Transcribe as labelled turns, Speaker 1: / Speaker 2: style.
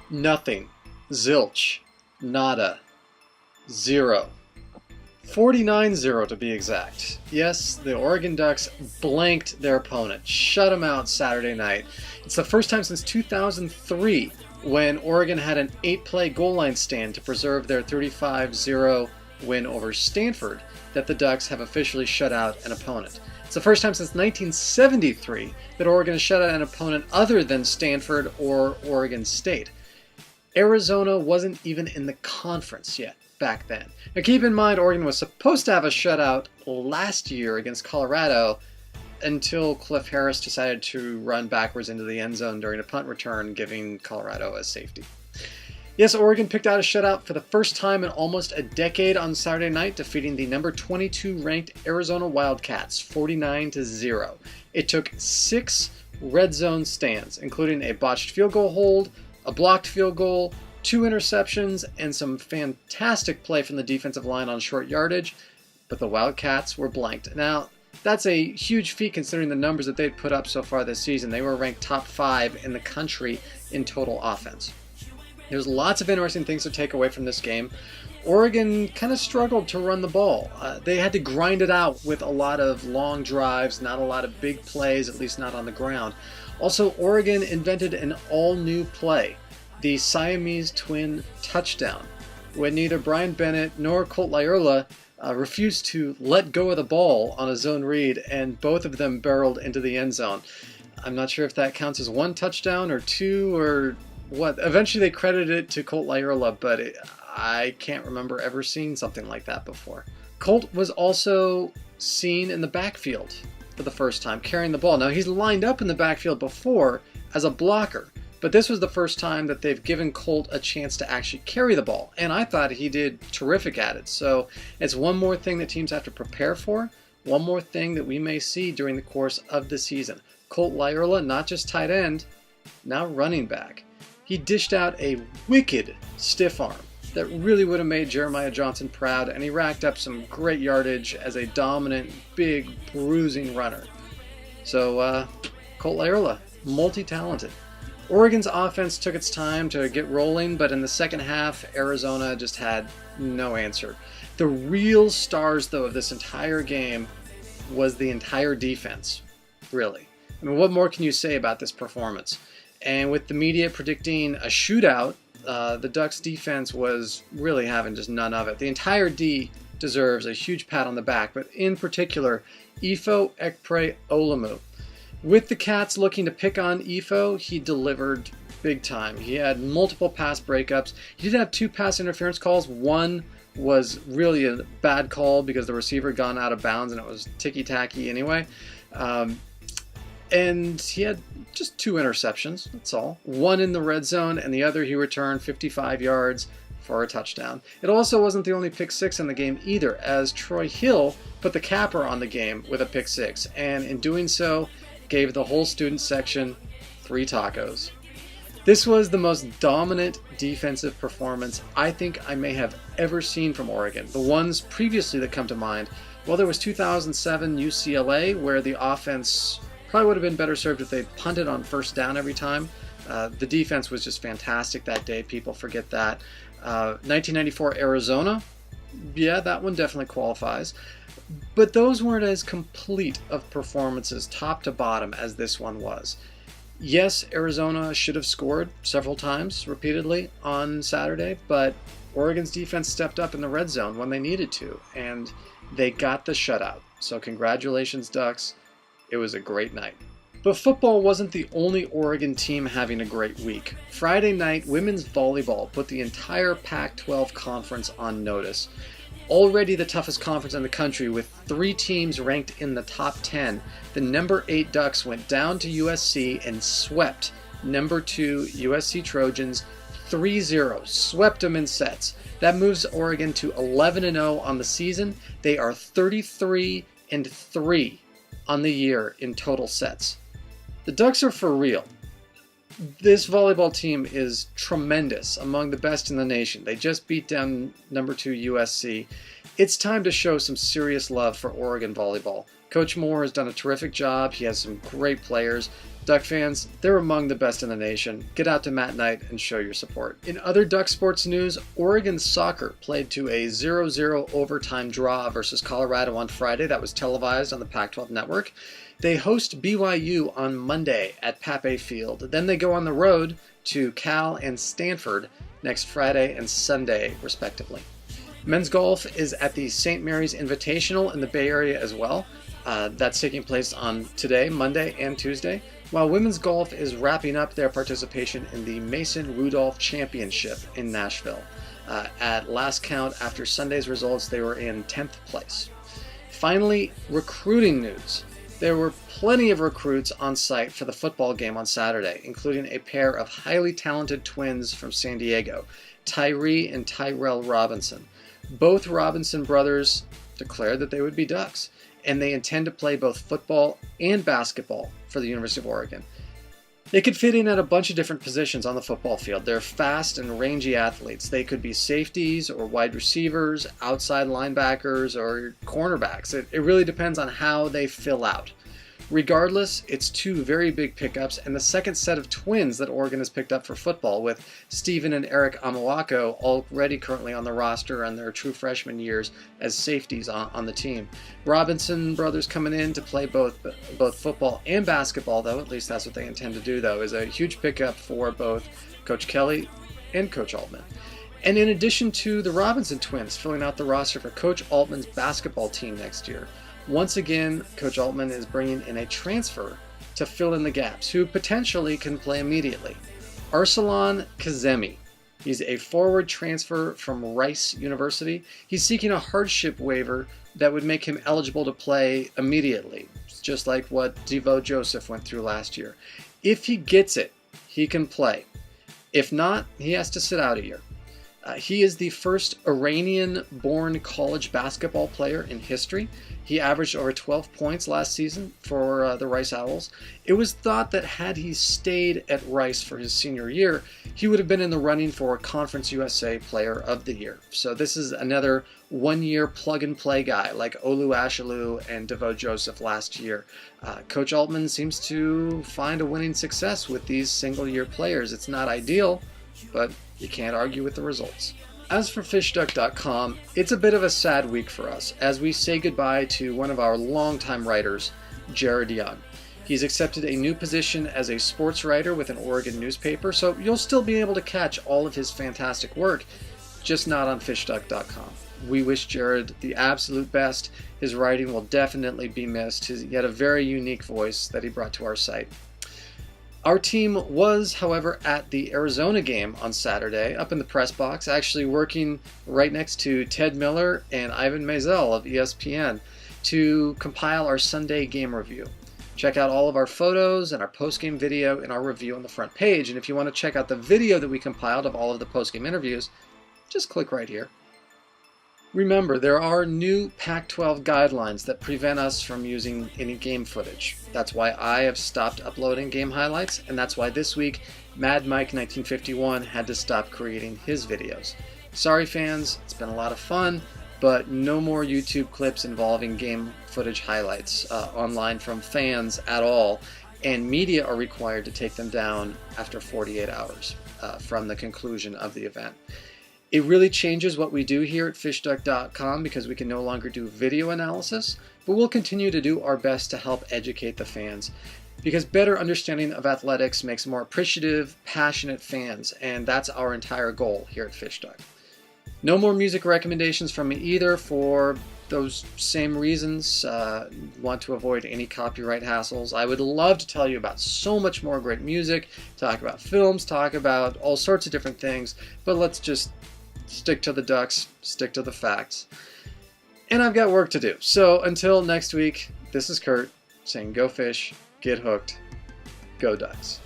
Speaker 1: Nothing. Zilch. Nada. Zero. 49-0 to be exact. Yes, the Oregon Ducks blanked their opponent, shut them out Saturday night. It's the first time since 2003 when Oregon had an 8-play goal line stand to preserve their 35-0 win over Stanford that the Ducks have officially shut out an opponent. It's the first time since 1973 that Oregon has shut out an opponent other than Stanford or Oregon State. Arizona wasn't even in the conference yet back then. Now keep in mind, Oregon was supposed to have a shutout last year against Colorado until Cliff Harris decided to run backwards into the end zone during a punt return, giving Colorado a safety. Yes, Oregon picked out a shutout for the first time in almost a decade on Saturday night, defeating the number 22 ranked Arizona Wildcats 49-0. It took 6 red zone stands, including a botched field goal hold, a blocked field goal, 2 interceptions, and some fantastic play from the defensive line on short yardage, but the Wildcats were blanked. Now, that's a huge feat considering the numbers that they'd put up so far this season. They were ranked top 5 in the country in total offense. There's lots of interesting things to take away from this game. Oregon kind of struggled to run the ball. They had to grind it out with a lot of long drives, not a lot of big plays, at least not on the ground. Also, Oregon invented an all-new play, the Siamese twin touchdown, when neither Brian Bennett nor Colt Liedtke refused to let go of the ball on a zone read, and both of them barreled into the end zone. I'm not sure if that counts as 1 touchdown or 2 or what. Eventually they credited it to Colt Liedtke, but I can't remember ever seeing something like that before. Colt was also seen in the backfield for the first time, carrying the ball. Now, he's lined up in the backfield before as a blocker, but this was the first time that they've given Colt a chance to actually carry the ball, and I thought he did terrific at it. So it's one more thing that teams have to prepare for, one more thing that we may see during the course of the season. Colt Liedtke, not just tight end, now running back. He dished out a wicked stiff arm that really would have made Jeremiah Johnson proud, and he racked up some great yardage as a dominant, big, bruising runner. So, Colt Liedtke, multi-talented. Oregon's offense took its time to get rolling, but in the second half, Arizona just had no answer. The real stars, though, of this entire game was the entire defense, really. I mean, what more can you say about this performance? And with the media predicting a shootout, the Ducks defense was really having just none of it. The entire D deserves a huge pat on the back, but in particular, Ifo Ekpre Olamu. With the Cats looking to pick on Ifo, he delivered big time. He had multiple pass breakups. He did have 2 pass interference calls. One was really a bad call because the receiver had gone out of bounds and it was ticky-tacky anyway. And he had just 2 interceptions, that's all. One in the red zone, and the other he returned 55 yards for a touchdown. It also wasn't the only pick 6 in the game either, as Troy Hill put the capper on the game with a pick 6, and in doing so, gave the whole student section 3 tacos. This was the most dominant defensive performance I think I may have ever seen from Oregon. The ones previously that come to mind, well, there was 2007 UCLA, where the offense probably would have been better served if they punted on first down every time. The defense was just fantastic that day. People forget that. 1994 Arizona, yeah, that one definitely qualifies. But those weren't as complete of performances top to bottom as this one was. Yes, Arizona should have scored several times repeatedly on Saturday, but Oregon's defense stepped up in the red zone when they needed to, and they got the shutout. So congratulations, Ducks. It was a great night. But football wasn't the only Oregon team having a great week. Friday night, women's volleyball put the entire Pac-12 conference on notice. Already the toughest conference in the country, with 3 teams ranked in the top 10, the number 8 Ducks went down to USC and swept number 2 USC Trojans 3-0, swept them in sets. That moves Oregon to 11-0 on the season. They are 33-3 on the year in total sets. The Ducks are for real. This volleyball team is tremendous, among the best in the nation. They just beat down number 2 USC. It's time to show some serious love for Oregon volleyball. Coach Moore has done a terrific job. He has some great players. Duck fans, they're among the best in the nation. Get out to Mat Night and show your support. In other Duck sports news, Oregon soccer played to a 0-0 overtime draw versus Colorado on Friday. That was televised on the Pac-12 network. They host BYU on Monday at Pape Field. Then they go on the road to Cal and Stanford next Friday and Sunday, respectively. Men's golf is at the St. Mary's Invitational in the Bay Area as well. That's taking place on today, Monday, and Tuesday, while women's golf is wrapping up their participation in the Mason Rudolph Championship in Nashville. At last count, after Sunday's results, they were in 10th place. Finally, recruiting news. There were plenty of recruits on site for the football game on Saturday, including a pair of highly talented twins from San Diego, Tyree and Tyrell Robinson. Both Robinson brothers declared that they would be Ducks, and they intend to play both football and basketball for the University of Oregon. They could fit in at a bunch of different positions on the football field. They're fast and rangy athletes. They could be safeties or wide receivers, outside linebackers, or cornerbacks. It really depends on how they fill out. Regardless, it's two very big pickups and the second set of twins that Oregon has picked up for football, with Stephen and Eric Amoako already currently on the roster on their true freshman years as safeties on the team. Robinson brothers coming in to play both football and basketball, though, at least that's what they intend to do, though, is a huge pickup for both Coach Kelly and Coach Altman. And in addition to the Robinson twins filling out the roster for Coach Altman's basketball team next year, once again, Coach Altman is bringing in a transfer to fill in the gaps, who potentially can play immediately. Arsalan Kazemi. He's a forward transfer from Rice University. He's seeking a hardship waiver that would make him eligible to play immediately, just like what Devo Joseph went through last year. If he gets it, he can play. If not, he has to sit out a year. He is the first Iranian-born college basketball player in history. He averaged over 12 points last season for the Rice Owls. It was thought that had he stayed at Rice for his senior year, he would have been in the running for Conference USA Player of the Year. So this is another one-year plug-and-play guy like Olu Ashalu and Devo Joseph last year. Coach Altman seems to find a winning success with these single-year players. It's not ideal, but you can't argue with the results. As for FishDuck.com, it's a bit of a sad week for us as we say goodbye to one of our longtime writers, Jared Young. He's accepted a new position as a sports writer with an Oregon newspaper, so you'll still be able to catch all of his fantastic work, just not on FishDuck.com. We wish Jared the absolute best. His writing will definitely be missed. He had a very unique voice that he brought to our site. Our team was, however, at the Arizona game on Saturday, up in the press box, actually working right next to Ted Miller and Ivan Maisel of ESPN to compile our Sunday game review. Check out all of our photos and our post-game video in our review on the front page. And if you want to check out the video that we compiled of all of the post-game interviews, just click right here. Remember, there are new Pac-12 guidelines that prevent us from using any game footage. That's why I have stopped uploading game highlights, and that's why this week Mad Mike 1951 had to stop creating his videos. Sorry fans, it's been a lot of fun, but no more YouTube clips involving game footage highlights online from fans at all, and media are required to take them down after 48 hours from the conclusion of the event. It really changes what we do here at FishDuck.com because we can no longer do video analysis, but we'll continue to do our best to help educate the fans because better understanding of athletics makes more appreciative, passionate fans, and that's our entire goal here at FishDuck. No more music recommendations from me either for those same reasons. Want to avoid any copyright hassles. I would love to tell you about so much more great music, talk about films, talk about all sorts of different things, but let's just stick to the Ducks, stick to the facts. And I've got work to do. So until next week, this is Kurt saying go fish, get hooked, go Ducks.